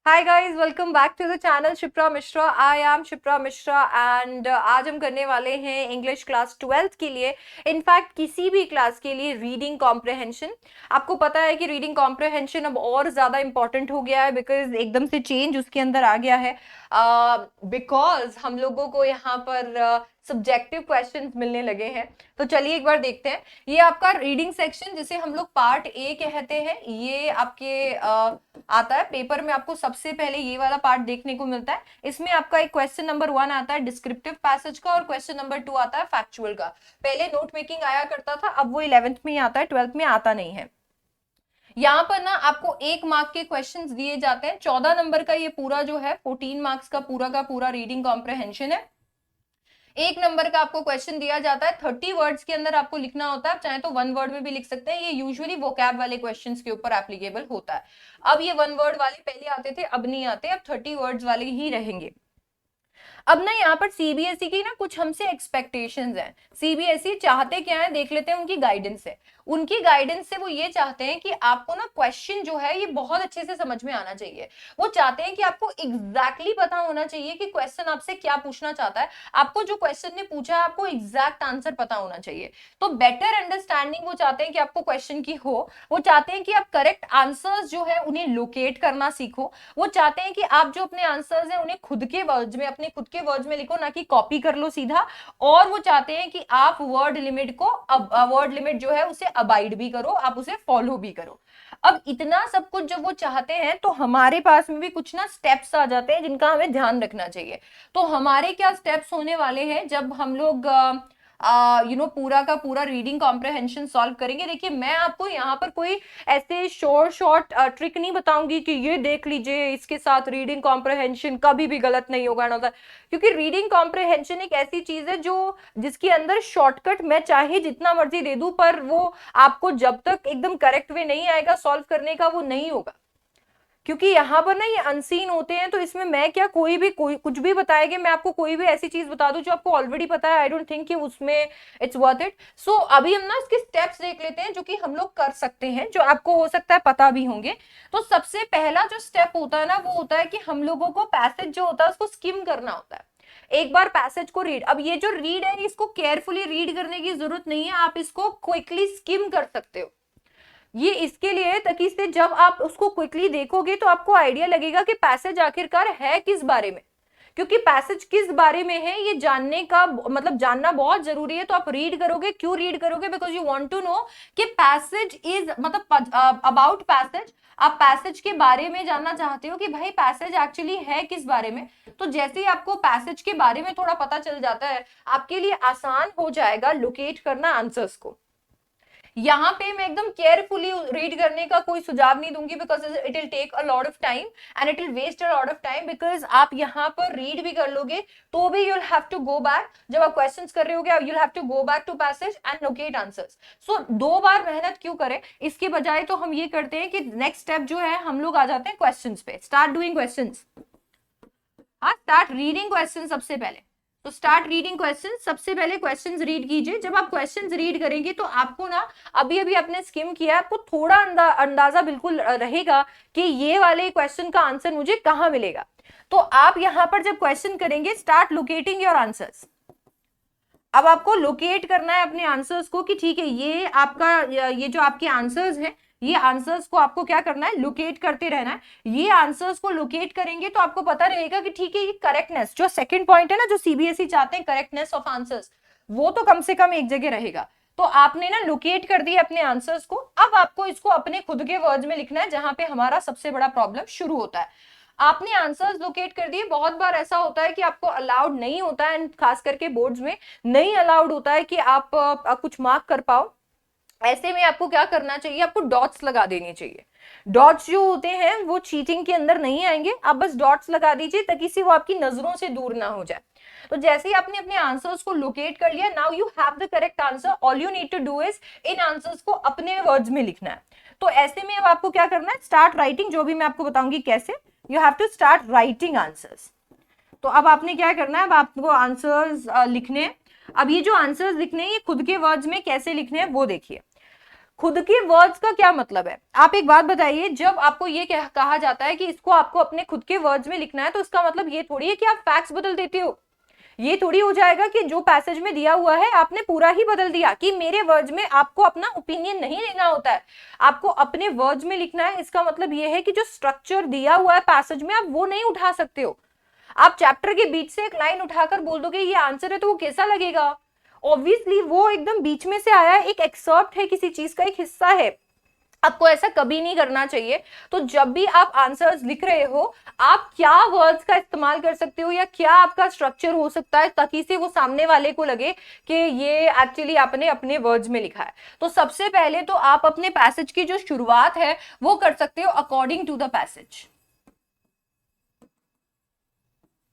Hi guys, welcome back to the channel Shipra Mishra. I am Shipra Mishra and आज हम करने वाले हैं इंग्लिश क्लास 12th के लिए, इनफैक्ट किसी भी क्लास के लिए रीडिंग कॉम्प्रहेंशन। आपको पता है कि रीडिंग कॉम्प्रहेंशन अब और ज़्यादा इंपॉर्टेंट हो गया है बिकॉज एकदम से चेंज उसके अंदर आ गया है। बिकॉज हम लोगों को यहाँ पर सब्जेक्टिव क्वेश्चंस मिलने लगे हैं। तो चलिए एक बार देखते हैं। ये आपका रीडिंग सेक्शन जिसे हम लोग पार्ट ए कहते हैं, ये आपके आता है पेपर में। आपको सबसे पहले ये वाला पार्ट देखने को मिलता है। इसमें आपका एक क्वेश्चन नंबर 1 आता है डिस्क्रिप्टिव पैसेज का और क्वेश्चन नंबर 2 आता है फैक्चुअल का। पहले नोट मेकिंग आया करता था, अब वो 11th में ही आता है, 12th में आता नहीं है। यहाँ पर ना आपको 1 मार्क के क्वेश्चंस दिए जाते हैं। 14 नंबर का ये पूरा जो है 14 मार्क्स का पूरा रीडिंग कॉम्प्रहेंशन है। 1 नंबर का आपको क्वेश्चन दिया जाता है, 30 वर्ड्स के अंदर आपको लिखना होता है। आप चाहे तो 1 वर्ड में भी लिख सकते हैं। ये यूजुअली वोकैब वाले क्वेश्चंस के ऊपर एप्लीकेबल होता है। अब ये 1 वर्ड वाले पहले आते थे, अब नहीं आते, अब 30 वर्ड्स वाले ही रहेंगे। अब ना यहाँ पर सीबीएसई की ना कुछ हमसे एक्सपेक्टेशंस हैं। सीबीएसई चाहते क्या है, देख लेते हैं उनकी गाइडेंस से। उनकी गाइडेंस से वो ये चाहते हैं कि आपको ना क्वेश्चन जो है ये बहुत अच्छे से समझ में आना चाहिए। वो चाहते हैं कि आपको एग्जैक्टली पता होना चाहिए कि क्वेश्चन आपसे क्या पूछना चाहता है। आपको जो क्वेश्चन ने पूछा है आपको एग्जैक्ट आंसर पता होना चाहिए। तो बेटर अंडरस्टैंडिंग वो चाहते हैं कि आपको क्वेश्चन की हो। वो चाहते हैं कि आप करेक्ट आंसर्स जो है उन्हें लोकेट करना सीखो। वो चाहते हैं कि आप जो अपने आंसर्स हैं उन्हें खुद के वर्ड्स में, अपने खुद के वर्ड्स में लिखो, ना कि कॉपी कर लो सीधा। और वो चाहते हैं कि आप वर्ड लिमिट जो है उसे अबाइड भी करो, आप उसे फॉलो भी करो। अब इतना सब कुछ जब वो चाहते हैं तो हमारे पास में भी कुछ ना स्टेप्स आ जाते हैं जिनका हमें ध्यान रखना चाहिए। तो हमारे क्या स्टेप्स होने वाले हैं जब हम लोग पूरा का पूरा रीडिंग कॉम्प्रहेंशन सॉल्व करेंगे। देखिए, मैं आपको यहाँ पर कोई ऐसे शॉर्ट ट्रिक नहीं बताऊंगी कि ये देख लीजिए इसके साथ रीडिंग कॉम्प्रहेंशन कभी भी गलत नहीं होगा ना, क्योंकि रीडिंग कॉम्प्रहेंशन एक ऐसी चीज है जो जिसके अंदर शॉर्टकट मैं चाहे जितना मर्जी दे दूं, पर वो आपको जब तक एकदम करेक्ट वे नहीं आएगा सॉल्व करने का वो नहीं होगा। क्योंकि यहाँ पर ना ये अनसीन होते हैं, तो इसमें मैं क्या कोई कुछ भी बताएगा, मैं आपको कोई भी ऐसी चीज बता दूं जो आपको ऑलरेडी पता है, आई डोंट थिंक कि उसमें इट्स वर्थ इट। सो अभी हम ना इसके स्टेप्स देख लेते हैं जो कि हम लोग कर सकते हैं, जो आपको हो सकता है पता भी होंगे। तो सबसे पहला जो स्टेप होता है ना वो होता है कि हम लोगों को पैसेज जो होता है उसको स्किम करना होता है। एक बार पैसेज को रीड, अब ये जो रीड है इसको केयरफुली रीड करने की जरूरत नहीं है, आप इसको क्विकली स्किम कर सकते हो। ये इसके लिए ताकि इससे जब आप उसको क्विकली देखोगे तो आपको आइडिया लगेगा कि पैसेज आखिरकार है किस बारे में। क्योंकि पैसेज किस बारे में है ये जानने का मतलब जानना बहुत जरूरी है। तो आप रीड करोगे, क्यों रीड करोगे? Because you want to know कि पैसेज इज मतलब अबाउट पैसेज। आप पैसेज के बारे में जानना चाहते हो कि भाई पैसेज एक्चुअली है किस बारे में। तो जैसे ही आपको पैसेज के बारे में थोड़ा पता चल जाता है, आपके लिए आसान हो जाएगा लोकेट करना आंसर्स को। यहाँ पे मैं एकदम केयरफुली रीड करने का कोई सुझाव नहीं दूंगी because it will take a lot of time and it will waste a lot of time. Because आप यहाँ पर रीड भी कर लोगे तो भी you'll have to go back, जब आप क्वेश्चंस कर रहे होगे you'll have to go back to passage and locate answers. So 2 बार मेहनत क्यों करें, इसके बजाय तो हम ये करते हैं कि नेक्स्ट स्टेप जो है हम लोग आ जाते हैं क्वेश्चन पे, स्टार्ट डूइंग क्वेश्चन। हाँ, स्टार्ट रीडिंग क्वेश्चन सबसे पहले। तो स्टार्ट रीडिंग क्वेश्चन, सबसे पहले क्वेश्चंस रीड कीजिए। जब आप क्वेश्चंस रीड करेंगे तो आपको ना अभी अभी आपने स्किम किया, आपको थोड़ा अंदाजा बिल्कुल रहेगा कि ये वाले क्वेश्चन का आंसर मुझे कहाँ मिलेगा। तो आप यहाँ पर जब क्वेश्चन करेंगे, स्टार्ट लोकेटिंग योर आंसर्स। अब आपको लोकेट करना है अपने आंसर्स को कि ठीक है ये आपका ये जो आपके आंसर्स हैं, ये आंसर्स को आपको क्या करना है, लोकेट करते रहना है। ये आंसर्स को लोकेट करेंगे तो आपको पता रहेगा कि ठीक है ये करेक्टनेस, जो सेकंड पॉइंट है ना जो सीबीएसई चाहते हैं, करेक्टनेस ऑफ आंसर्स, वो तो कम से कम एक जगह रहेगा। तो आपने ना लोकेट कर दिया अपने आंसर्स को। अब आपको इसको अपने खुद के वर्ड्स में लिखना है, जहां पे हमारा सबसे बड़ा प्रॉब्लम शुरू होता है। आपने आंसर्स लोकेट कर दिए। बहुत बार ऐसा होता है कि आपको अलाउड नहीं होता है, खास करके बोर्ड्स में नहीं अलाउड होता है कि आप कुछ मार्क कर पाओ। ऐसे में आपको क्या करना चाहिए, आपको डॉट्स लगा देनी चाहिए। डॉट्स जो होते हैं वो चीटिंग के अंदर नहीं आएंगे, आप बस डॉट्स लगा दीजिए ताकि से वो आपकी नजरों से दूर ना हो जाए। तो जैसे ही आपने अपने आंसर्स को लोकेट कर लिया, now you have the correct answer, all you need to do is in answers को अपने वर्ड्स में लिखना है। तो ऐसे में अब आपको क्या करना है, स्टार्ट राइटिंग, जो भी मैं आपको बताऊंगी कैसे, you have to start writing answers. तो अब आपने क्या करना है, अब आपको आंसर्स लिखने हैं। अब ये जो आंसर्स लिखने हैं ये खुद के वर्ड्स में कैसे लिखने हैं वो देखिए। खुद के वर्ड्स का क्या मतलब है? आप एक बात बताइए, जब आपको ये कहा जाता है कि इसको आपको अपने खुद के वर्ड्स में लिखना है, तो इसका मतलब ये थोड़ी है कि आप फैक्ट्स बदल देते हो। ये थोड़ी हो जाएगा कि जो पैसेज में दिया हुआ है आपने पूरा ही बदल दिया, कि मेरे वर्ड्स में आपको अपना ओपिनियन नहीं लेना होता है, आपको अपने वर्ड्स में लिखना है। इसका मतलब ये है कि जो स्ट्रक्चर दिया हुआ है पैसेज में, आप वो नहीं उठा सकते हो। आप चैप्टर के बीच से एक लाइन उठाकर बोल दोगे ये आंसर है, तो वो कैसा लगेगा? ऑब्वियसली वो एकदम बीच में से आया है, एक एक्सर्प्ट है, किसी चीज का एक हिस्सा है। आपको ऐसा कभी नहीं करना चाहिए। तो जब भी आप आंसर्स लिख रहे हो, आप क्या वर्ड्स का इस्तेमाल कर सकते हो या क्या आपका स्ट्रक्चर हो सकता है ताकि से वो सामने वाले को लगे कि ये एक्चुअली आपने अपने वर्ड्स में लिखा है। तो सबसे पहले तो आप अपने पैसेज की जो शुरुआत है वो कर सकते हो according to the passage,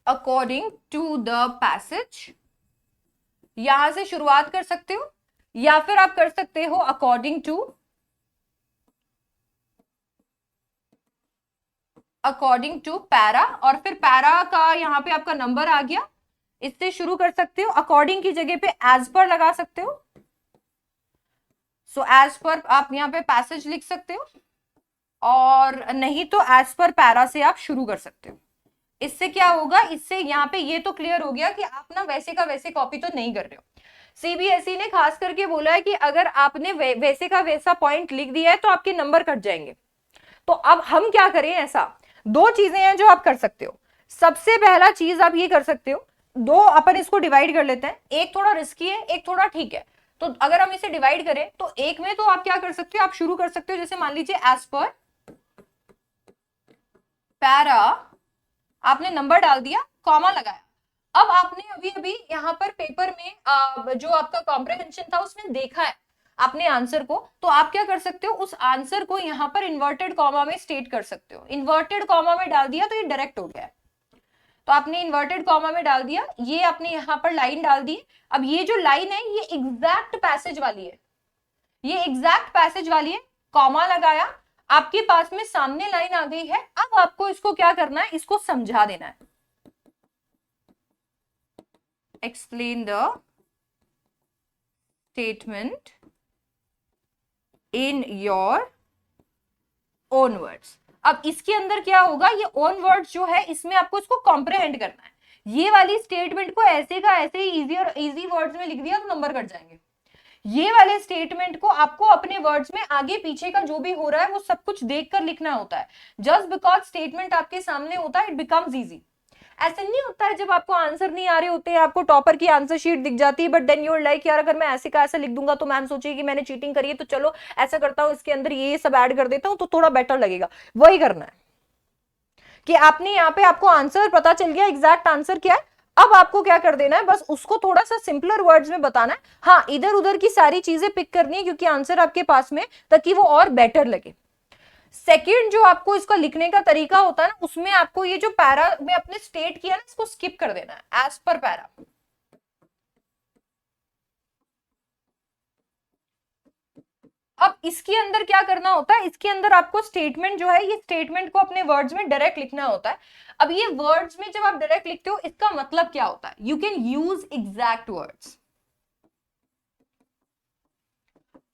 according to the passage, यहां से शुरुआत कर सकते हो। या फिर आप कर सकते हो अकॉर्डिंग टू पैरा, और फिर पैरा का यहाँ पे आपका नंबर आ गया, इससे शुरू कर सकते हो। अकॉर्डिंग की जगह पे एज पर लगा सकते हो। सो एज पर आप यहाँ पे पैसेज लिख सकते हो, और नहीं तो एज पर पैरा से आप शुरू कर सकते हो। इससे क्या होगा, इससे यहाँ पे ये तो क्लियर हो गया कि आप ना वैसे का वैसे कॉपी तो नहीं कर रहे हो। सीबीएसई ने खास करके बोला है कि अगर आपने वैसे का वैसा पॉइंट लिख दिया है तो आपके नंबर कट जाएंगे। तो अब हम क्या करें? ऐसा दो चीजें हैं जो आप कर सकते हो। सबसे पहला चीज आप ये कर सकते हो, दो अपन इसको डिवाइड कर लेते हैं, एक थोड़ा रिस्की है, एक थोड़ा ठीक है। तो अगर हम इसे डिवाइड करें तो एक में तो आप क्या कर सकते हो, आप शुरू कर सकते हो, जैसे मान लीजिए एज पर पैरा, आपने नंबर डाल दिया, कॉमा लगाया। अब आपने अभी अभी यहाँ पर पेपर में जो आपका कॉम्प्रिहेंशन था उसमें देखा है आपने आंसर को, तो आप क्या कर सकते हो, उस आंसर को यहाँ पर इन्वर्टेड कॉमा में स्टेट कर सकते हो। इन्वर्टेड कॉमा में डाल दिया तो ये डायरेक्ट हो गया है। तो आपने इन्वर्टेड कॉमा में डाल दिया, ये आपने यहाँ पर लाइन डाल दी। अब ये जो लाइन है ये एग्जैक्ट पैसेज वाली है, ये एग्जैक्ट पैसेज वाली है, कॉमा लगाया, आपके पास में सामने लाइन आ गई है। अब आपको इसको क्या करना है, इसको समझा देना है। Explain the statement in your own words. अब इसके अंदर क्या होगा, ये ओन वर्ड्स जो है इसमें आपको इसको कॉम्प्रिहेंड करना है। ये वाली स्टेटमेंट को ऐसे का ऐसे ही इजी और इजी वर्ड्स में लिख दिया तो नंबर कट जाएंगे। ये वाले स्टेटमेंट को आपको अपने वर्ड्स में आगे पीछे का जो भी हो रहा है वो सब कुछ देखकर लिखना होता है। जस्ट बिकॉज स्टेटमेंट आपके सामने होता है इट बिकम्स इजी। ऐसे नहीं होता है जब आपको आंसर नहीं आ रहे होते हैं, आपको टॉपर की आंसर शीट दिख जाती है, बट देन यूर लाइक यार अगर मैं ऐसे का ऐसा लिख दूंगा तो मैम सोचेगी कि मैंने चीटिंग करी है, तो चलो ऐसा करता हूं इसके अंदर ये सब ऐड कर देता हूं तो थोड़ा बेटर लगेगा। वही करना है कि आपने यहाँ पे आपको आंसर पता चल गया, एग्जैक्ट आंसर क्या है। अब आपको क्या कर देना है, बस उसको थोड़ा सा सिंपलर वर्ड्स में बताना है। हाँ, इधर उधर की सारी चीजें पिक करनी है क्योंकि आंसर आपके पास में, ताकि वो और बेटर लगे। सेकंड जो आपको इसका लिखने का तरीका होता है ना, उसमें आपको ये जो पैरा में अपने स्टेट किया ना, इसको स्किप कर देना है, एज पर पैरा। अब इसके अंदर क्या करना होता है, इसके अंदर आपको स्टेटमेंट जो है, ये स्टेटमेंट को अपने वर्ड्स में डायरेक्ट लिखना होता है। अब ये वर्ड्स में जब आप डायरेक्ट लिखते हो इसका मतलब क्या होता है, you can use exact words.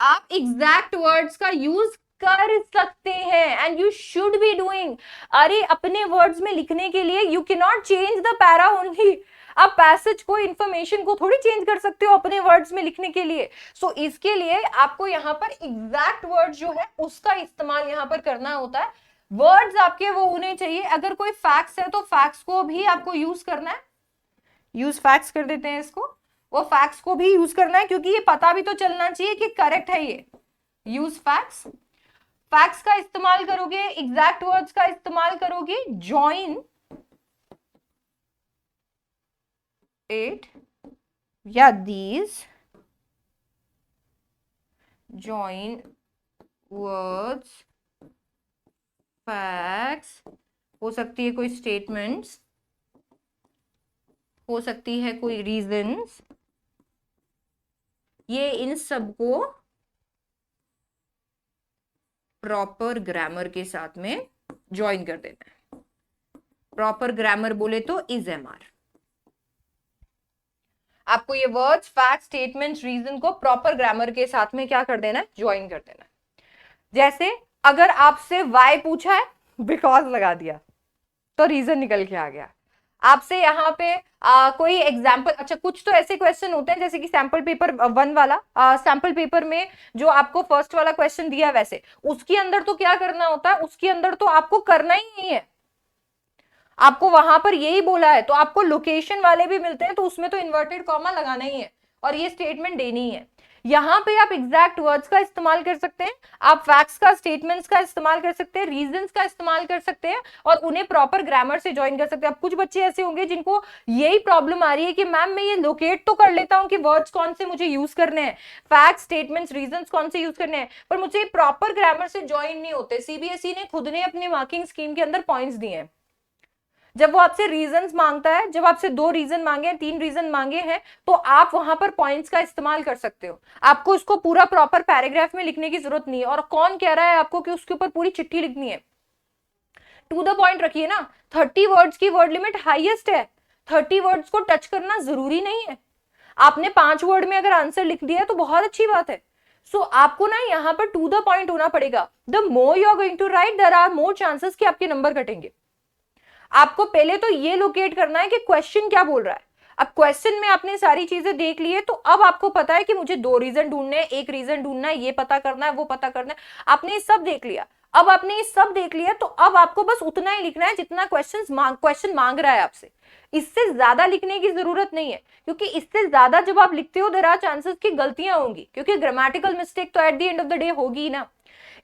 आप एग्जैक्ट वर्ड्स का यूज कर सकते हैं, and you should be doing. अरे अपने वर्ड्स में लिखने के लिए you can not change the para only, आप पैसेज को, इंफॉर्मेशन को थोड़ी चेंज कर सकते हो अपने वर्ड्स में लिखने के लिए। सो इसके लिए आपको यहाँ पर एग्जैक्ट वर्ड जो है उसका इस्तेमाल यहाँ पर करना होता है। वर्ड्स आपके वो होने चाहिए, अगर कोई फैक्ट्स है तो फैक्ट्स को भी आपको यूज करना है। यूज फैक्ट्स कर देते हैं इसको, वो फैक्ट्स को भी यूज करना है क्योंकि ये पता भी तो चलना चाहिए कि करेक्ट है ये। यूज फैक्ट्स, फैक्ट्स का इस्तेमाल करोगे, एग्जैक्ट वर्ड्स का इस्तेमाल करोगे, जॉइन इट या दीज, जॉइन वर्ड्स, फैक्ट्स, हो सकती है कोई स्टेटमेंट्स, हो सकती है कोई रीजंस, ये इन सबको प्रॉपर ग्रामर के साथ में ज्वाइन कर देना है। प्रॉपर ग्रामर बोले तो इज एमआर। आपको ये वर्ड्स, फैक्ट, स्टेटमेंट्स, रीजन को प्रॉपर ग्रामर के साथ में क्या कर देना है, ज्वाइन कर देना है। जैसे अगर आपसे वाई पूछा है, बिकॉज लगा दिया तो रीजन निकल के आ गया। आपसे यहाँ पे कोई एग्जाम्पल, अच्छा कुछ तो ऐसे क्वेश्चन होते हैं जैसे कि सैंपल पेपर 1 वाला, सैंपल पेपर में जो आपको फर्स्ट वाला क्वेश्चन दिया वैसे उसके अंदर तो क्या करना होता है, उसके अंदर तो आपको करना ही नहीं है, आपको वहां पर यही बोला है, तो आपको लोकेशन वाले भी मिलते हैं तो उसमें तो इन्वर्टेड कॉमा लगाना ही है और ये स्टेटमेंट देनी है। यहां पे आप एग्जैक्ट वर्ड्स का इस्तेमाल कर सकते हैं, आप फैक्ट्स का, स्टेटमेंट्स का इस्तेमाल कर सकते हैं, रीजंस का इस्तेमाल कर सकते हैं और उन्हें प्रॉपर ग्रामर से ज्वाइन कर सकते हैं। अब कुछ बच्चे ऐसे होंगे जिनको यही प्रॉब्लम आ रही है कि मैम मैं ये लोकेट तो कर लेता हूं कि वर्ड्स कौन से मुझे यूज करने हैं, फैक्ट्स, स्टेटमेंट्स, रीजंस कौन से यूज करने हैं, पर मुझे प्रॉपर ग्रामर से ज्वाइन नहीं होते। सीबीएसई ने खुद ने अपनी मार्किंग स्कीम के अंदर पॉइंट्स दिए हैं। जब वो आपसे रीजंस मांगता है, जब आपसे 2 रीजन मांगे हैं, 3 रीजन मांगे हैं, तो आप वहां पर पॉइंट्स का इस्तेमाल कर सकते हो। आपको इसको पूरा प्रॉपर पैराग्राफ में लिखने की जरूरत नहीं है। और कौन कह रहा है आपको कि उसके ऊपर पूरी चिट्ठी लिखनी है? टू द पॉइंट रखिए ना। 30 वर्ड्स की वर्ड लिमिट हाईएस्ट है, 30 वर्ड्स को टच करना जरूरी नहीं है। आपने 5 वर्ड में अगर आंसर लिख दिया है तो बहुत अच्छी बात है। सो आपको ना यहाँ पर टू द पॉइंट होना पड़ेगा। The more you are going to write, there are more chances कि आपके नंबर घटेंगे। आपको पहले तो ये लोकेट करना है कि क्वेश्चन क्या बोल रहा है। अब क्वेश्चन में आपने सारी चीजें देख ली है, तो अब आपको पता है कि मुझे 2 रीजन ढूंढने हैं, 1 रीजन ढूंढना है, ये पता करना है, वो पता करना है। आपने ये सब देख लिया। अब आपने ये सब देख लिया तो अब आपको बस उतना ही लिखना है जितना क्वेश्चन मांग रहा है आपसे। इससे ज्यादा लिखने की जरूरत नहीं है, क्योंकि इससे ज्यादा जब आप लिखते हो देयर आर चांसेस की गलतियां होंगी, क्योंकि ग्रामेटिकल मिस्टेक तो at the end of the day होगी ना।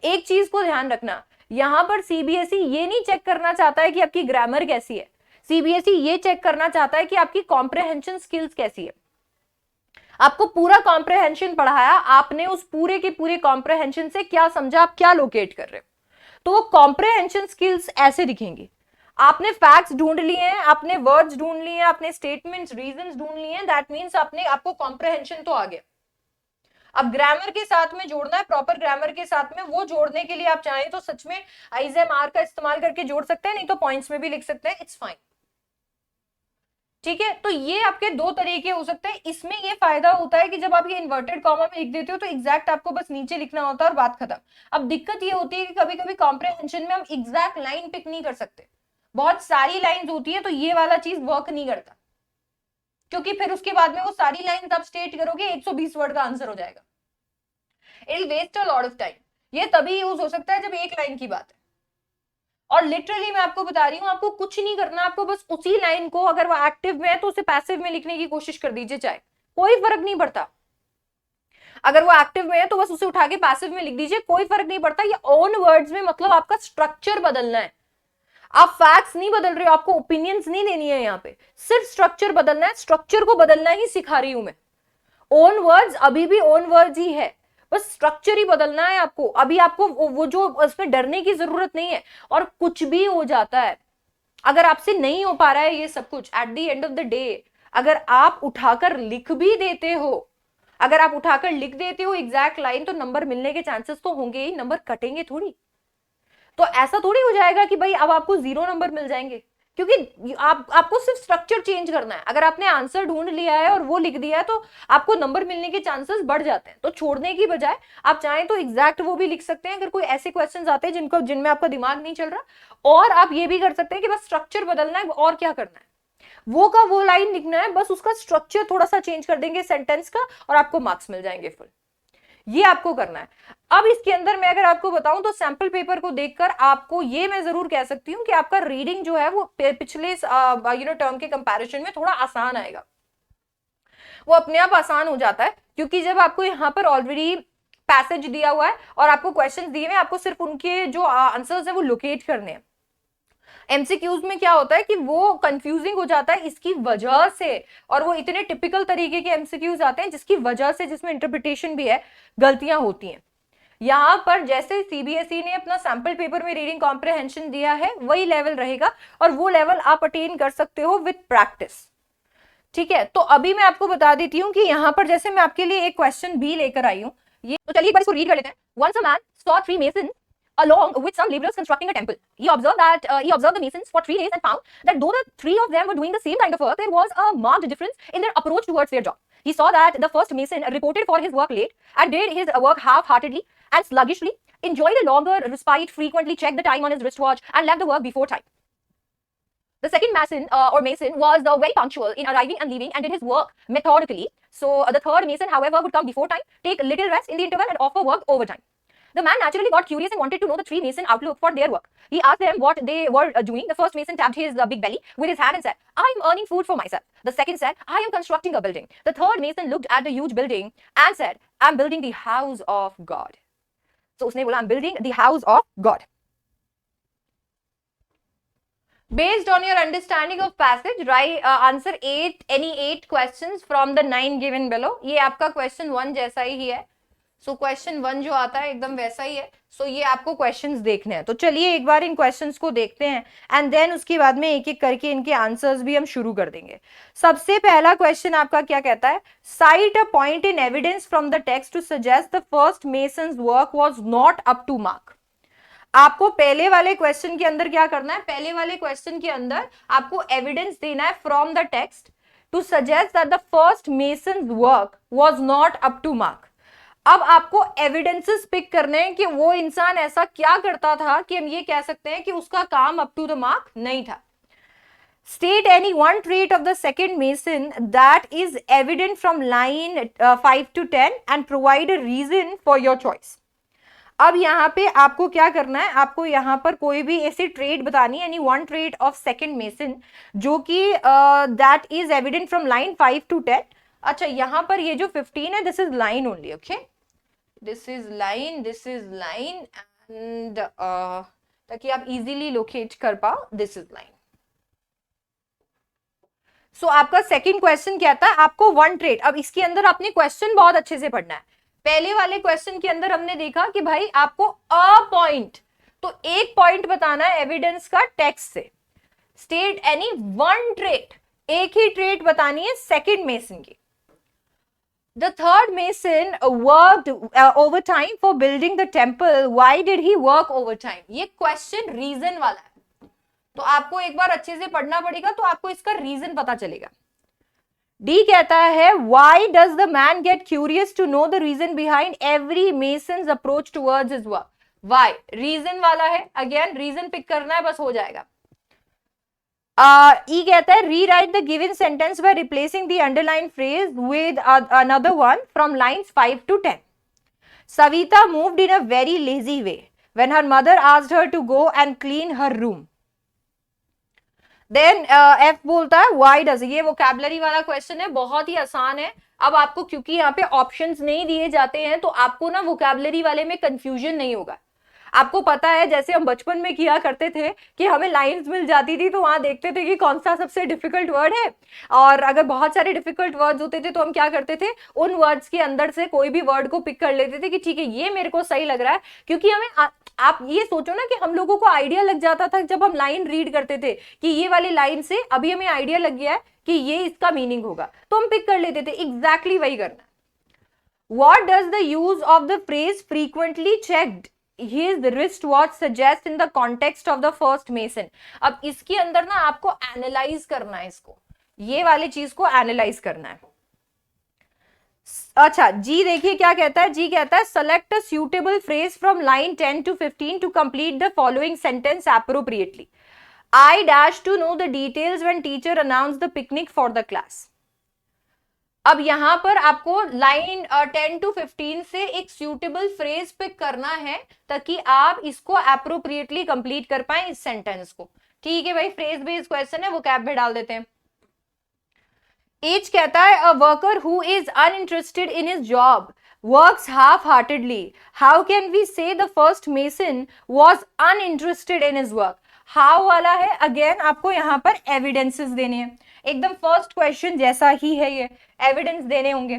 एक चीज को ध्यान रखना, यहां पर सीबीएसई ये नहीं चेक करना चाहता है कि आपकी ग्रामर कैसी है, सीबीएसई ये चेक करना चाहता है कि आपकी कॉम्प्रिहेंशन स्किल्स कैसी है। आपको पूरा कॉम्प्रिहेंशन पढ़ाया, आपने उस पूरे के पूरे कॉम्प्रिहेंशन से क्या समझा, आप क्या लोकेट कर रहे हो, तो वो कॉम्प्रिहेंशन स्किल्स ऐसे दिखेंगी। आपने फैक्ट्स ढूंढ लिए हैं, आपने वर्ड्स ढूंढ लिए हैं, आपने स्टेटमेंट्स, रीजंस ढूंढ लिए हैं, दैट मींस आपको कॉम्प्रिहेंशन तो आ गया। अब ग्रामर के साथ में जोड़ना है, प्रॉपर ग्रामर के साथ में, वो जोड़ने के लिए आप चाहें तो सच में आईजेएमआर का इस्तेमाल करके जोड़ सकते हैं, नहीं तो पॉइंट्स में भी लिख सकते हैं, इट्स फाइन। ठीक है, तो ये आपके 2 तरीके हो सकते हैं। इसमें ये फायदा होता है कि जब आप ये इन्वर्टेड कॉमा में लिख देते हो तो एग्जैक्ट आपको बस नीचे लिखना होता है और बात खत्म। अब दिक्कत ये होती है कि कभी कभी कॉम्प्रिहेंशन में हम एग्जैक्ट लाइन पिक नहीं कर सकते, बहुत सारी लाइंस होती है, तो ये वाला चीज वर्क नहीं करता, क्योंकि फिर उसके बाद में वो सारी लाइंस आप स्टेट करोगे 120 वर्ड का आंसर हो जाएगा। It waste a lot of time. ये तभी यूज हो सकता है जब एक लाइन की बात है। और लिटरली मैं आपको बता रही हूं, आपको कुछ नहीं करना, आपको बस उसी लाइन को, अगर वो एक्टिव में है तो उसे पैसिव में लिखने की कोशिश कर दीजिए, चाहे कोई फर्क नहीं पड़ता। अगर वो एक्टिव में है तो बस उसे उठा के पैसिव में लिख दीजिए, कोई फर्क नहीं पड़ता। ये ओन वर्ड्स में मतलब आपका स्ट्रक्चर बदलना है। आप फैक्ट्स नहीं बदल रहे हो, आपको ओपिनियंस नहीं देनी है, यहाँ पे सिर्फ स्ट्रक्चर बदलना है। स्ट्रक्चर को बदलना ही सिखा रही हूं मैं। ओन वर्ड्स अभी भी ओन वर्ड्स ही है, बस स्ट्रक्चर ही बदलना है आपको। अभी आपको वो जो उसमें डरने की जरूरत नहीं है, और कुछ भी हो जाता है। अगर आपसे नहीं हो पा रहा है ये सब कुछ, at the end of the day अगर आप उठाकर लिख भी देते हो, अगर आप उठाकर लिख देते हो एग्जैक्ट लाइन, तो नंबर मिलने के चांसेस तो होंगे ही, नंबर कटेंगे थोड़ी। तो ऐसा थोड़ी हो जाएगा कि भाई अब आपको 0 नंबर मिल जाएंगे, क्योंकि आपको सिर्फ स्ट्रक्चर चेंज करना है। अगर आपने आंसर ढूंढ लिया है और वो लिख दिया है तो आपको नंबर मिलने के चांसेस बढ़ जाते हैं। तो छोड़ने की बजाय आप चाहें तो एग्जैक्ट वो भी लिख सकते हैं, अगर कोई ऐसे क्वेश्चंस आते हैं जिनमें आपका दिमाग नहीं चल रहा। और आप ये भी कर सकते हैं कि बस स्ट्रक्चर बदलना है, और क्या करना है, वो का वो लाइन लिखना है, बस उसका स्ट्रक्चर थोड़ा सा चेंज कर देंगे सेंटेंस का, और आपको मार्क्स मिल जाएंगे फुल। ये आपको करना है। अब इसके अंदर मैं अगर आपको बताऊं तो सैंपल पेपर को देखकर आपको ये मैं जरूर कह सकती हूं कि आपका रीडिंग जो है वो पिछले टर्म के कंपैरिजन में थोड़ा आसान आएगा। वो अपने आप आसान हो जाता है, क्योंकि जब आपको यहाँ पर ऑलरेडी पैसेज दिया हुआ है और आपको क्वेश्चन दिए हुए, आपको सिर्फ उनके जो आंसर्स है वो लोकेट करने हैं। एमसीक्यूज में क्या होता है कि वो कंफ्यूजिंग हो जाता है इसकी वजह से, और वो इतने टिपिकल तरीके के एमसीक्यूज आते हैं जिसकी वजह से, जिसमें इंटरप्रिटेशन भी है, गलतियां होती हैं। यहां पर जैसे सीबीएसई ने अपना सैंपल पेपर में रीडिंग कॉम्प्रिहेंशन दिया है, वही लेवल रहेगा, और वो लेवल आप अटेन कर सकते हो विद प्रैक्टिस। ठीक है, तो अभी मैं आपको बता देती हूँ कि यहाँ पर जैसे मैं आपके लिए एक क्वेश्चन भी लेकर आई हूँ, ये तो चलिए एक बार इसको रीड कर लेते हैं। Once a man saw 3 masons along with some laborers constructing a temple. He observed the masons for 3 days and found that though the 3 of them were doing the same kind of work, there was a marked difference in their approach towards their job. He saw that the first mason reported for his work late and did his work half-heartedly and sluggishly, enjoyed a longer respite, frequently checked the time on his wristwatch, and left the work before time. The second mason was very punctual in arriving and leaving and did his work methodically. So the third mason, however, would come before time, take little rest in the interval, and offer work overtime. The man naturally got curious and wanted to know the 3 mason outlook for their work. He asked them what they were doing. The first mason tapped his big belly with his hand and said, "I am earning food for myself." The second said, "I am constructing a building." The third mason looked at the huge building and said, "I'm building the house of God." So उसने बोला, "I'm building the house of God." Based on your understanding of passage, write answer any 8 questions from the 9 given below. ये आपका question 1 जैसा ही है. So question 1 जो आता है एकदम वैसा ही है. So ये आपको questions देखने हैं. तो चलिए एक बार इन questions को देखते हैं and then उसके बाद में एक एक करके इनके answers भी हम शुरू कर देंगे. सबसे पहला question आपका क्या कहता है? Cite a point in evidence from the text to suggest the first mason's work was not up to mark. आपको पहले वाले क्वेश्चन के अंदर क्या करना है? पहले वाले क्वेश्चन के अंदर आपको एविडेंस देना है from the text to suggest that the first masons work was not up to mark. अब आपको एविडेंसेस पिक करने हैं कि वो इंसान ऐसा क्या करता था कि हम ये कह सकते हैं कि उसका काम अप टू द मार्क नहीं था. State any one trait of the second mason that is evident from line 5 to 10 and provide a reason for your choice. अब यहाँ पे आपको क्या करना है? आपको यहाँ पर कोई भी ऐसी ट्रेड बतानी है, any one trade off second mason जो कि that is evident from line 5 to 10. अच्छा, यहाँ पर ये जो 15 है, this is line only. Okay, this is line and ताकि आप इजीली लोकेट कर पाओ, दिस इज लाइन. सो आपका सेकंड क्वेश्चन क्या था? आपको वन ट्रेड. अब इसके अंदर आपने क्वेश्चन बहुत अच्छे से पढ़ना है. पहले वाले क्वेश्चन के अंदर हमने देखा कि भाई आपको अ पॉइंट, तो एक पॉइंट बताना है एविडेंस का टेक्स्ट से. स्टेट एनी वन ट्रेट, एक ही ट्रेट बतानी है सेकंड मेसन की. The third mason worked over time for building the temple. Why did he work over time? ये क्वेश्चन रीजन वाला है, तो आपको एक बार अच्छे से पढ़ना पड़ेगा, तो आपको इसका रीजन पता चलेगा. डी कहता है, why does the man get curious to know the reason behind every mason's approach towards his work? Why? Reason वाला है, अगेन रीजन पिक करना है, बस हो जाएगा. ई कहता है, rewrite the given sentence by replacing the underlined phrase with another one from lines 5 to 10. Savita moved in a very lazy way when her mother asked her to go and clean her room. Then F बोलता है why does. ये vocabulary वाला question है, बहुत ही आसान है. अब आपको क्योंकि यहाँ पे ऑप्शंस नहीं दिए जाते हैं, तो आपको ना वोकैबुलरी वाले में कंफ्यूजन नहीं होगा. आपको पता है जैसे हम बचपन में किया करते थे कि हमें लाइंस मिल जाती थी, तो वहां देखते थे कि कौन सा सबसे डिफिकल्ट वर्ड है, और अगर बहुत सारे डिफिकल्ट वर्ड्स होते थे तो हम क्या करते थे, उन वर्ड्स के अंदर से कोई भी वर्ड को पिक कर लेते थे कि ठीक है ये मेरे को सही लग रहा है. क्योंकि हमें आप ये सोचो ना कि हम लोगों को आइडिया लग जाता था जब हम लाइन रीड करते थे कि ये वाली लाइन से अभी हमें आइडिया लग गया है कि ये इसका मीनिंग होगा, तो हम पिक कर लेते थे. एग्जैक्टली वही करना. What does the use of the phrase frequently checked his wristwatch suggest in the context of the first mason? अब इसके अंदर ना आपको एनालाइज करना है, इसको ये वाली चीज को एनालाइज करना है. अच्छा, जी देखिए क्या कहता है. जी कहता है, select a suitable phrase from line 10 to 15 to complete the following sentence appropriately. I dash to know the details when teacher announced the picnic for the class. अब यहां पर आपको लाइन 10 to 15 से एक suitable phrase पिक करना है ताकि आप इसको appropriately complete कर पाए इस सेंटेंस को. ठीक है भाई, phrase based क्वेश्चन है, वो कैप में डाल देते हैं. एच कहता है, a worker who is uninterested in his job works half heartedly. How can we say the first mason was uninterested in his work? How वाला है, अगेन आपको यहाँ पर एविडेंसेस देने हैं, एकदम फर्स्ट क्वेश्चन जैसा ही है, ये एविडेंस देने होंगे.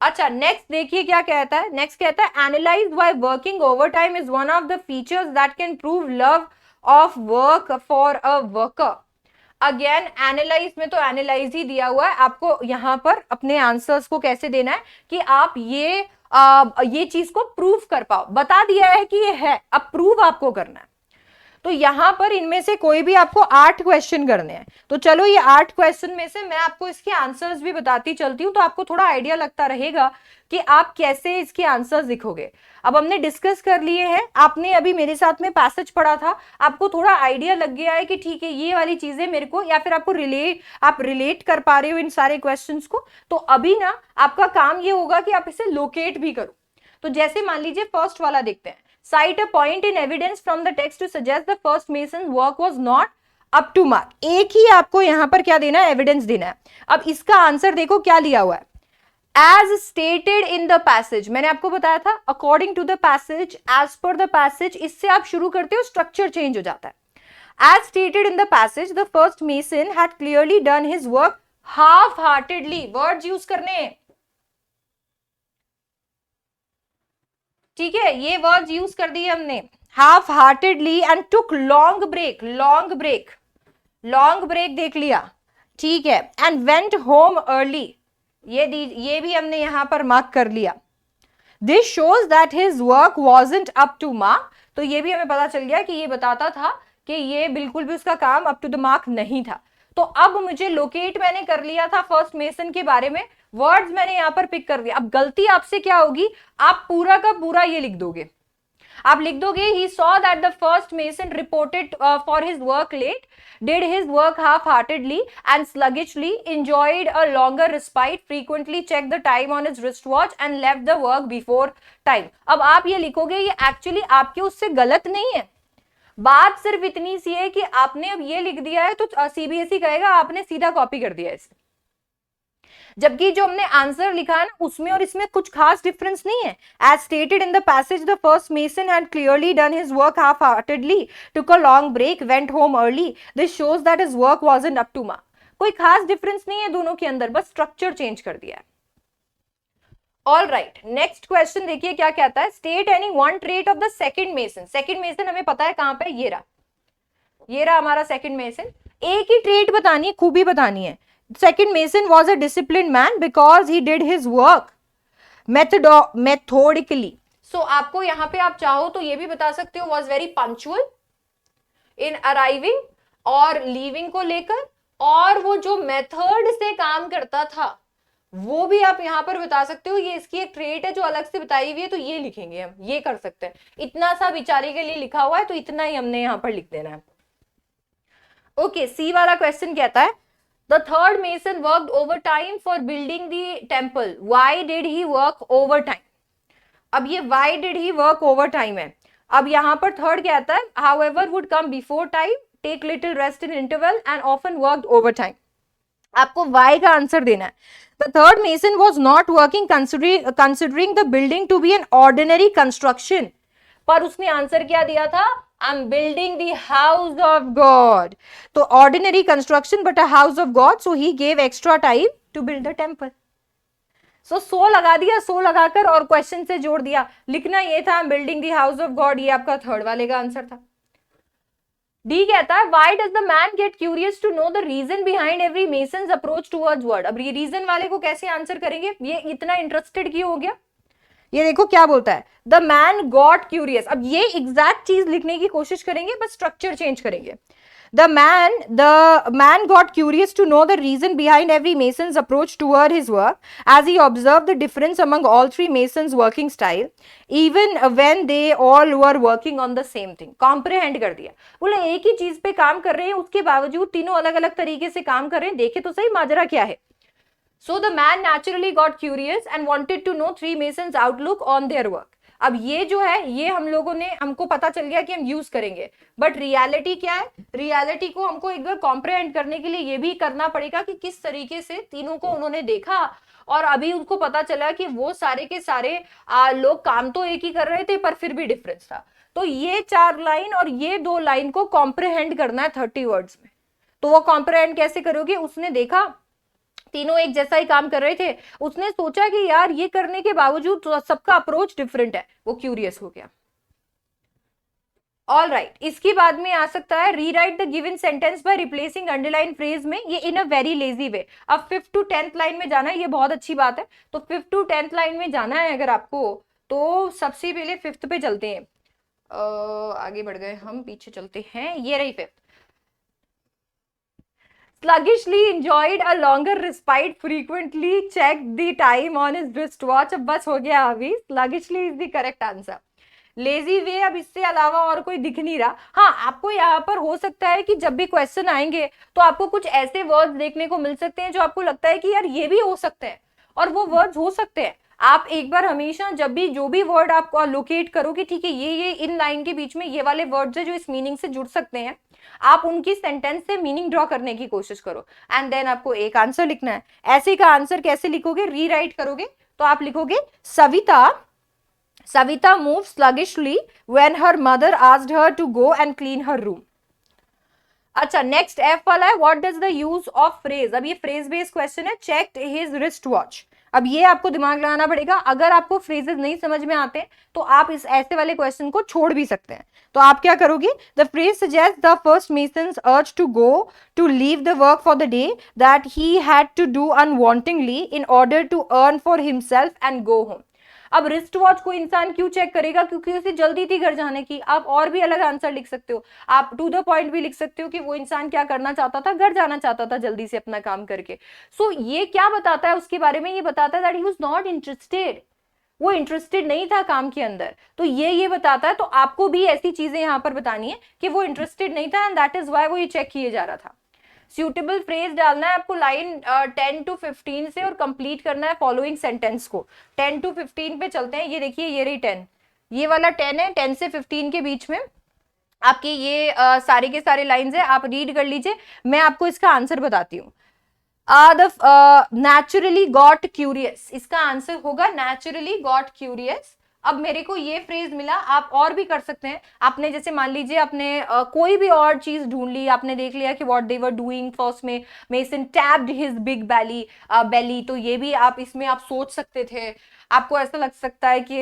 अच्छा, नेक्स्ट देखिए क्या कहता है. नेक्स्ट कहता है, analyse why working overtime is one of the features that can prove love of work for a worker. Again analyse में तो एनालाइज ही दिया हुआ है, आपको यहां पर अपने आंसर्स को कैसे देना है कि आप ये चीज को प्रूव कर पाओ। बता दिया है कि ये है, अब प्रूव आपको करना है। तो यहां पर इनमें से कोई भी आपको 8 क्वेश्चन करने हैं। तो चलो ये 8 क्वेश्चन में से मैं आपको इसके आंसर्स भी बताती चलती हूं, तो आपको थोड़ा आइडिया लगता रहेगा कि आप कैसे इसके आंसर्स लिखोगे। अब हमने डिस्कस कर लिए हैं, आपने अभी मेरे साथ में पैसेज पढ़ा था, आपको थोड़ा आइडिया लग गया है कि ठीक है ये वाली चीजें मेरे को, या फिर आपको आप रिलेट कर पा रहे हो इन सारे क्वेश्चंस को। तो अभी ना आपका काम ये होगा कि आप इसे लोकेट भी करो। तो जैसे मान लीजिए फर्स्ट वाला देखते हैं, cite a point in evidence from the text to suggest the first mason's work was not up to mark। एक ही आपको यहां पर क्या देना है, एविडेंस देना है। अब इसका आंसर देखो क्या लिया हुआ है, as stated in the passage। मैंने आपको बताया था according to the passage, as per the passage, इससे आप शुरू करते हो, स्ट्रक्चर चेंज हो जाता है। as stated in the passage, the first mason had clearly done his work half heartedly। Words use करने हैं, ठीक है, ये वर्ड्स यूज कर दिए हमने, half heartedly and took long break. Long break देख लिया, ठीक है, एंड वेंट होम अर्ली, ये भी हमने यहां पर मार्क कर लिया। This shows that his work wasn't up to mark. तो ये भी हमें पता चल गया कि ये बताता था कि ये बिल्कुल भी उसका काम अप टू द मार्क नहीं था। तो अब मुझे लोकेट मैंने कर लिया था फर्स्ट मेसन के बारे में, वर्ड्स मैंने यहां पर पिक कर दिया। अब गलती आपसे क्या होगी, आप पूरा का पूरा ये लिख दोगे, आप लिख दोगे he saw that the first mason reported for his work late, did his work half-heartedly and sluggishly, enjoyed a longer respite, frequently checked the time on his wristwatch and left the work before time। अब आप ये लिखोगे, ये actually आपके उससे गलत नहीं है, बात सिर्फ इतनी सी है कि आपने अब ये लिख दिया है तो सीबीएसई कहेगा आपने सीधा कॉपी कर दिया इसे, जबकि जो हमने आंसर लिखा है ना उसमें और इसमें कुछ खास डिफरेंस नहीं है। As stated in the passage, the first mason had clearly done his work half heartedly, took a long break, went home early. This shows that his work wasn't up to mark. कोई खास difference नहीं है दोनों के अंदर, बस structure change कर दिया है। ऑल राइट, नेक्स्ट क्वेश्चन देखिए क्या कहता है, state any one trait of the second mason. Second mason हमें पता है कहां पे, ये रहा हमारा सेकंड मेसन। एक ही ट्रेट बतानी है, खूबी बतानी है। Second mason was a disciplined man because he did his work methodically। So आपको यहाँ पे आप चाहो तो ये भी बता सकते हो was very punctual in arriving और leaving को लेकर, और वो जो मेथड से काम करता था वो भी आप यहाँ पर बता सकते हो। ये इसकी एक ट्रेट है जो अलग से बताई हुई है, तो ये लिखेंगे हम, ये कर सकते हैं। इतना सा बेचारे के लिए लिखा हुआ है तो इतना ही हमने यहाँ पर लिख देना है। ओके, सी वाला क्वेश्चन कहता है, The third mason worked overtime for building the temple. Why did he work overtime? अब ये why did he work overtime है। अब यहाँ पर थर्ड क्या आता है, however would come before time, take little rest in interval and often worked overtime। आपको why का आंसर देना है। The third mason was not working considering the building to be an ordinary construction। पर उसने answer क्या दिया था, I'm building the house of God। तो ordinary construction but a house of God, so he gave extra time to build the temple। So 100 लगा दिया, 100 लगाकर और क्वेश्चन से जोड़ दिया, लिखना ये था I'm building the house of God, ये आपका थर्ड वाले का आंसर था। डी कहता है, why does the man get curious to know the reason behind every mason's approach towards word। अब ये रीजन वाले को कैसे आंसर करेंगे, ये इतना इंटरेस्टेड क्यों हो गया। ये देखो क्या बोलता है, द मैन गॉट क्यूरियस। अब ये एग्जैक्ट चीज लिखने की कोशिश करेंगे, बस स्ट्रक्चर चेंज करेंगे। The man got curious to know the reason behind every masons approach toward his work as he observe the difference among all three masons working style even when they all were working on the same thing. Comprehend कर दिया, बोले एक ही चीज पे काम कर रहे हैं, उसके बावजूद तीनों अलग अलग तरीके से काम कर रहे हैं, देखे तो सही माजरा क्या है। So the man naturally got curious and wanted to know three masons' outlook on their work। अब ये जो है ये हम लोगों ने, हमको पता चल गया कि हम यूज करेंगे, बट रियलिटी क्या है, रियलिटी को हमको एक बार कॉम्प्रिहेंड करने के लिए ये भी करना पड़ेगा कि किस तरीके से तीनों को उन्होंने देखा, और अभी उनको पता चला कि वो सारे के सारे लोग काम तो एक ही कर रहे थे पर फिर भी डिफरेंस था। तो ये 4 लाइन और ये 2 लाइन को कॉम्प्रिहेंड करना है 30 वर्ड्स में। तो वो कॉम्प्रिहेंड कैसे करोगे, उसने देखा तीनों एक जैसा ही काम कर रहे थे, उसने सोचा कि यार ये करने के बावजूद सबका अप्रोच डिफरेंट है, वो क्यूरियस हो गया। ऑल राइट, इसके बाद में आ सकता है rewrite the given sentence by replacing underline phrase में, ये इन अ वेरी लेजी वे। अब 5th to 10th लाइन में जाना है, ये बहुत अच्छी बात है। तो 5th to 10th लाइन में जाना है अगर आपको, तो सबसे पहले 5th पे चलते हैं। आगे बढ़ गए हम, पीछे चलते हैं, ये रही 5th। sluggishly enjoyed a longer respite, frequently checked the time on his wristwatch। अब बस हो गया अभी, sluggishly is the correct answer। Lazy way, अब इससे अलावा और कोई दिख नहीं रहा। हाँ, आपको यहाँ पर हो सकता है कि जब भी क्वेश्चन आएंगे तो आपको कुछ ऐसे वर्ड्स देखने को मिल सकते हैं जो आपको लगता है कि यार ये भी हो सकते हैं, और वो वर्ड्स हो सकते हैं। आप एक बार हमेशा जब भी जो भी वर्ड आप लोकेट करो कि ठीक है ये इन लाइन के बीच में ये वाले वर्ड्स है जो इस मीनिंग से जुड़ सकते हैं, आप उनकी सेंटेंस से मीनिंग ड्रॉ करने की कोशिश करो, एंड देन आपको एक आंसर लिखना है। ऐसे का आंसर कैसे लिखोगे, रीराइट करोगे तो आप लिखोगे Savita moved sluggishly when her mother asked her to go and clean her room। अच्छा, नेक्स्ट एफ वाला है, what does the use of phrase. अब ये फ्रेज बेस्ड क्वेश्चन है, चेक्ड हिज रिस्ट वॉच। अब ये आपको दिमाग लगाना पड़ेगा। अगर आपको फ्रेजेस नहीं समझ में आते तो आप इस ऐसे वाले क्वेश्चन को छोड़ भी सकते हैं। तो आप क्या करोगे, the phrase suggest the first mason's urge to go to leave the work for the day that he had to do unwantingly in order to earn for himself and go home. अब wrist watch को इंसान क्यों check करेगा, क्योंकि उसे जल्दी थी घर जाने की। आप और भी अलग आंसर लिख सकते हो, आप टू द पॉइंट भी लिख सकते हो कि वो इंसान क्या करना चाहता था, घर जाना चाहता था जल्दी से अपना काम करके। सो ये क्या बताता है उसके बारे में, ये बताता है that he was not interested, वो इंटरेस्टेड नहीं था काम के अंदर। तो ये बताता है। तो आपको भी ऐसी चीजें यहाँ पर बतानी है कि वो इंटरेस्टेड नहीं था, एंड दैट इज वाई वो ये चेक किए जा रहा था। सुटेबल फ्रेज डालना है आपको लाइन 10 to 15 से, और कंप्लीट करना है फॉलोइंग सेंटेंस को। 10 to 15 पे चलते हैं। ये देखिए, ये रही 10, ये वाला 10 है, 10 से 15 के बीच में आपके ये सारे के सारे लाइंस है, आप रीड कर लीजिए। मैं आपको इसका आंसर बताती हूँ। नेचुरली गॉट क्यूरियस, इसका आंसर होगा नेचुरली गॉट क्यूरियस। अब मेरे को ये फ्रेज मिला, आप और भी कर सकते हैं। आपने जैसे मान लीजिए आपने कोई भी और चीज ढूंढ ली, आपने देख लिया कि what they were doing, first में मेसन टैप्ड हिज बिग बेली, तो ये भी आप इसमें आप सोच सकते थे। आपको ऐसा लग सकता है कि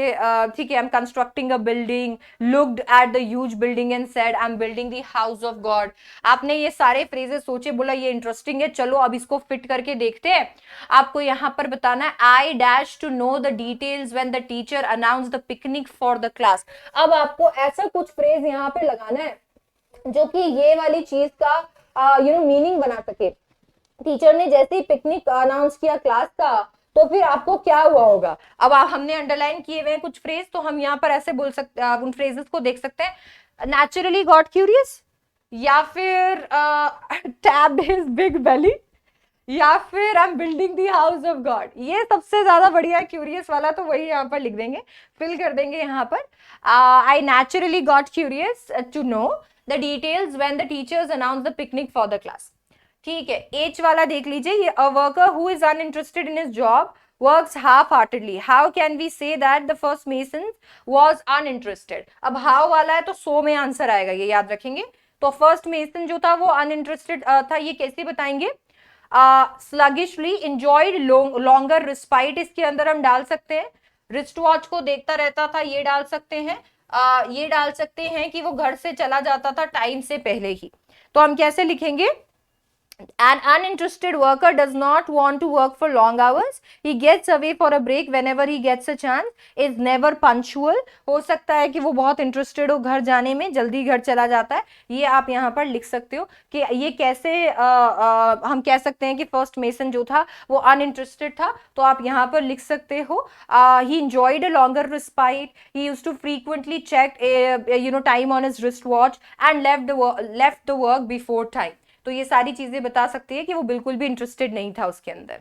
ठीक है, I am constructing a building, looked at the huge building and said I am building the house of God. आपने ये सारे फ्रेजेस सोचे, बोला ये इंटरेस्टिंग है, चलो अब इसको फिट करके देखते हैं। आपको यहाँ पर बताना है, I dash to know the details when the teacher announce the picnic for the class. अब आपको ऐसा कुछ फ्रेज यहाँ पे लगाना है जो कि ये वाली चीज का मीनिंग बना सके। टीचर ने जैसे ही पिकनिक अनाउंस किया क्लास का, तो फिर आपको क्या हुआ होगा। अब हमने अंडरलाइन किए हुए हैं कुछ फ्रेज, तो हम यहाँ पर ऐसे बोल सकते हैं, उन फ्रेजेस को देख सकते हैं। नेचुरली गॉट क्यूरियस, या फिर टैप्ड हिज बिग बेली, या फिर I am building the house of God. ये सबसे ज्यादा बढ़िया क्यूरियस वाला, तो वही यहाँ पर लिख देंगे, फिल कर देंगे यहाँ पर। I naturally got curious to know the details when the teachers announce the picnic for the class. ठीक है, एच वाला देख लीजिए, ये a worker who is uninterested in his job works half heartedly. How can we say that the first mason was uninterested. अब how वाला है तो सो में आंसर आएगा, ये याद रखेंगे। तो फर्स्ट मेसन जो था वो अनइंटरेस्टेड था, ये कैसे बताएंगे। स्लगिशली इंजॉयड लॉन्गर रिस्पाइट, इसके अंदर हम डाल सकते हैं रिस्ट वॉच को देखता रहता था, ये डाल सकते हैं। ये डाल सकते हैं कि वो घर से चला जाता था टाइम से पहले ही। तो हम कैसे लिखेंगे, an uninterested worker does not want to work for long hours, he gets away for a break whenever he gets a chance, is never punctual। हो सकता है कि वो बहुत इंटरेस्टेड हो घर जाने में, जल्दी घर चला जाता है। ये आप यहाँ पर लिख सकते हो कि ये कैसे हम कह सकते हैं कि फर्स्ट मेसन जो था वो अनइंटरेस्टेड था। तो आप यहाँ पर लिख सकते हो, he enjoyed a longer respite, he used to frequently check time on his wristwatch and left the work before time। तो ये सारी चीजें बता सकती है कि वो बिल्कुल भी इंटरेस्टेड नहीं था उसके अंदर।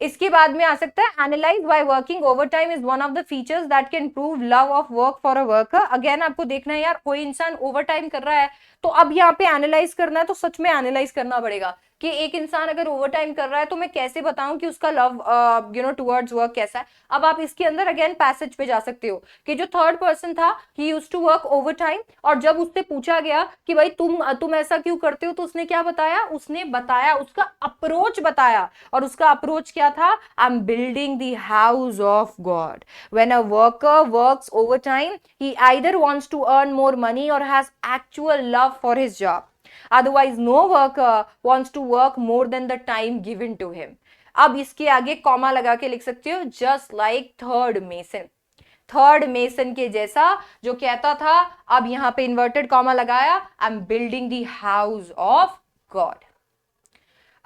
इसके बाद में आ सकता है, analyse why working overtime is one of the features that can prove love of work for a worker. Again आपको देखना है यार, कोई इंसान ओवरटाइम कर रहा है, तो अब यहाँ पे एनालाइज करना है, तो सच में एनालाइज करना पड़ेगा कि एक इंसान अगर ओवर टाइम कर रहा है तो मैं कैसे बताऊं कि उसका लव टुवर्ड्स वर्क कैसा है। अब आप इसके अंदर अगेन पैसेज पे जा सकते हो कि जो थर्ड पर्सन था he used to work over time, और जब उससे पूछा गया कि भाई तुम ऐसा क्यों करते हो, तो उसने क्या बताया, उसने बताया, उसका अप्रोच बताया, और उसका अप्रोच क्या था, I am building the house of God. When a worker works over time he either wants to earn more money or has actual love for his job. Otherwise, no worker wants to work more than the time given to him. अब इसके आगे comma लगा के लिख सकते हो, just like third mason. Third mason के जैसा जो कहता था, अब यहां पे इन्वर्टेड कॉमा लगाया, I am building the house of God.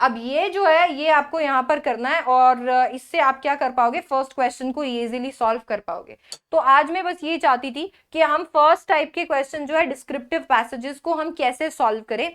अब ये जो है ये आपको यहां पर करना है, और इससे आप क्या कर पाओगे, फर्स्ट क्वेश्चन को इजीली सॉल्व कर पाओगे। तो आज मैं बस ये चाहती थी कि हम फर्स्ट टाइप के क्वेश्चन जो है डिस्क्रिप्टिव पैसेजेस को हम कैसे सॉल्व करें।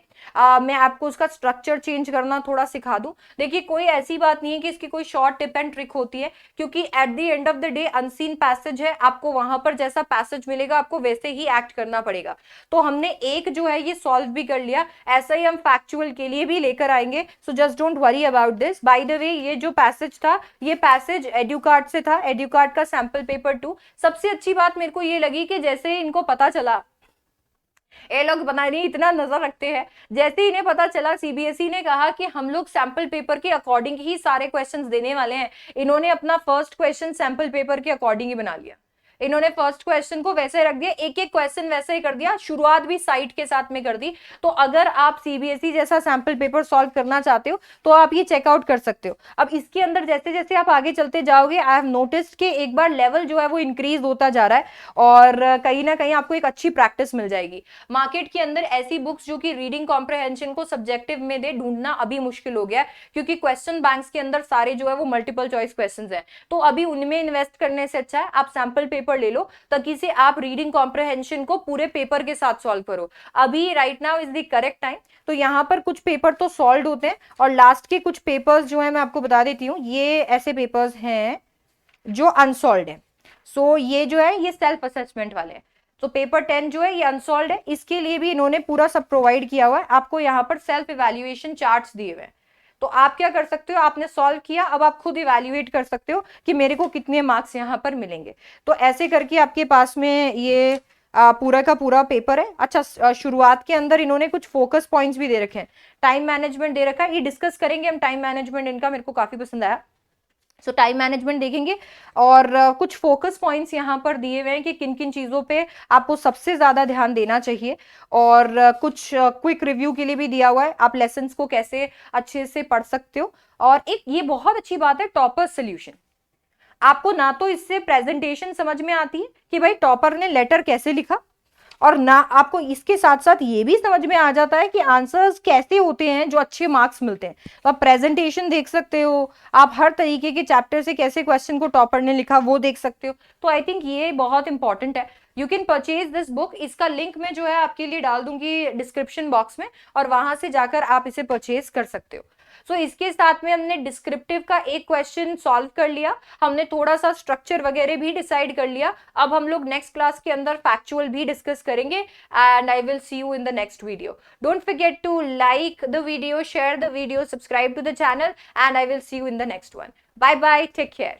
मैं आपको उसका स्ट्रक्चर चेंज करना थोड़ा सिखा दूं। देखिए कोई ऐसी बात नहीं है कि इसकी कोई शॉर्ट टिप एंड ट्रिक होती है, क्योंकि at the end of the day unseen passage है, आपको वहां पर जैसा पैसेज मिलेगा आपको वैसे ही एक्ट करना पड़ेगा। तो हमने एक जो है ये सॉल्व भी कर लिया, ऐसा ही हम फैक्चुअल के लिए भी लेकर आएंगे। So just don't worry about this. By the way ये जो पैसेज था ये पैसेज एड्यूकार्ट से था, एड्यूकार्ट का सैंपल पेपर 2। सबसे अच्छी बात मेरे को ये लगी कि जैसे इनको पता चला, ये लोग पता नहीं इतना नजर रखते हैं, जैसे इन्हें पता चला सीबीएसई ने कहा कि हम लोग सैंपल पेपर के अकॉर्डिंग ही सारे क्वेश्चंस देने वाले हैं, इन्होंने अपना फर्स्ट क्वेश्चन सैंपल पेपर के अकॉर्डिंग ही बना लिया। इन्होंने फर्स्ट क्वेश्चन को वैसे रख दिया, एक एक क्वेश्चन वैसे ही कर दिया, शुरुआत भी साइट के साथ में कर दी। तो अगर आप सीबीएसई जैसा सैंपल पेपर सॉल्व करना चाहते हो तो आप ये चेकआउट कर सकते हो। अब इसके अंदर जैसे जैसे आप आगे चलते जाओगे, आई हैव नोटिस्ड कि एक बार लेवल जो है वो इंक्रीज होता जा रहा है, और कहीं ना कहीं आपको एक अच्छी प्रैक्टिस मिल जाएगी। मार्केट के अंदर ऐसी बुक्स जो कि रीडिंग कॉम्प्रहेंशन को सब्जेक्टिव में दे, ढूंढना अभी मुश्किल हो गया है, क्योंकि क्वेश्चन बैंक्स के अंदर सारे जो है वो मल्टीपल चॉइस क्वेश्चन है। तो अभी उनमें इन्वेस्ट करने से अच्छा है आप सैंपल पेपर ले लो, ताकि से आप रीडिंग कॉम्प्रहेंशन को पूरे पेपर के साथ सॉल्व करो। अभी right now is the correct time. तो यहाँ पर कुछ पेपर तो सॉल्व होते हैं, और लास्ट के कुछ पेपर्स जो है मैं आपको बता देती हूँ, ये ऐसे पेपर्स हैं जो अनसॉल्व है। सो ये जो है ये सेल्फ असेसमेंट वाले हैं। तो पेपर 10 जो है ये अनसॉल्व है, इसके लिए भी इन्होंने पूरा सब प्रोवाइड किया हुआ है, आपको यहाँ पर सेल्फ इवैल्यूएशन चार्ट्स दिए हुए हैं। तो आप क्या कर सकते हो, आपने सॉल्व किया, अब आप खुद इवैल्यूएट कर सकते हो कि मेरे को कितने मार्क्स यहाँ पर मिलेंगे। तो ऐसे करके आपके पास में ये पूरा का पूरा पेपर है। अच्छा, शुरुआत के अंदर इन्होंने कुछ फोकस पॉइंट्स भी दे रखे हैं, टाइम मैनेजमेंट दे रखा है, ये डिस्कस करेंगे हम टाइम मैनेजमेंट, इनका मेरे को काफी पसंद आया। सो टाइम मैनेजमेंट देखेंगे, और कुछ फोकस पॉइंट्स यहाँ पर दिए हुए हैं कि किन किन चीज़ों पे आपको सबसे ज़्यादा ध्यान देना चाहिए, और कुछ क्विक रिव्यू के लिए भी दिया हुआ है, आप लेसन्स को कैसे अच्छे से पढ़ सकते हो। और एक ये बहुत अच्छी बात है, टॉपर सोल्यूशन। आपको ना तो इससे प्रेजेंटेशन समझ में आती है कि भाई टॉपर ने लेटर कैसे लिखा, और ना आपको इसके साथ साथ ये भी समझ में आ जाता है कि आंसर्स कैसे होते हैं जो अच्छे मार्क्स मिलते हैं। तो आप प्रेजेंटेशन देख सकते हो, आप हर तरीके के चैप्टर से कैसे क्वेश्चन को टॉपर ने लिखा वो देख सकते हो। तो आई थिंक ये बहुत इंपॉर्टेंट है। You can purchase this book, इसका लिंक मैं जो है आपके लिए डाल दूंगी डिस्क्रिप्शन बॉक्स में, और वहां से जाकर आप इसे परचेज कर सकते हो। सो इसके साथ में हमने डिस्क्रिप्टिव का एक क्वेश्चन सॉल्व कर लिया, हमने थोड़ा सा स्ट्रक्चर वगैरह भी डिसाइड कर लिया। अब हम लोग नेक्स्ट क्लास के अंदर फैक्चुअल भी डिस्कस करेंगे, and I will see you in the next video. Don't forget to like the video, share the video, subscribe to the channel, and I will see you in the next one. Bye bye, take care.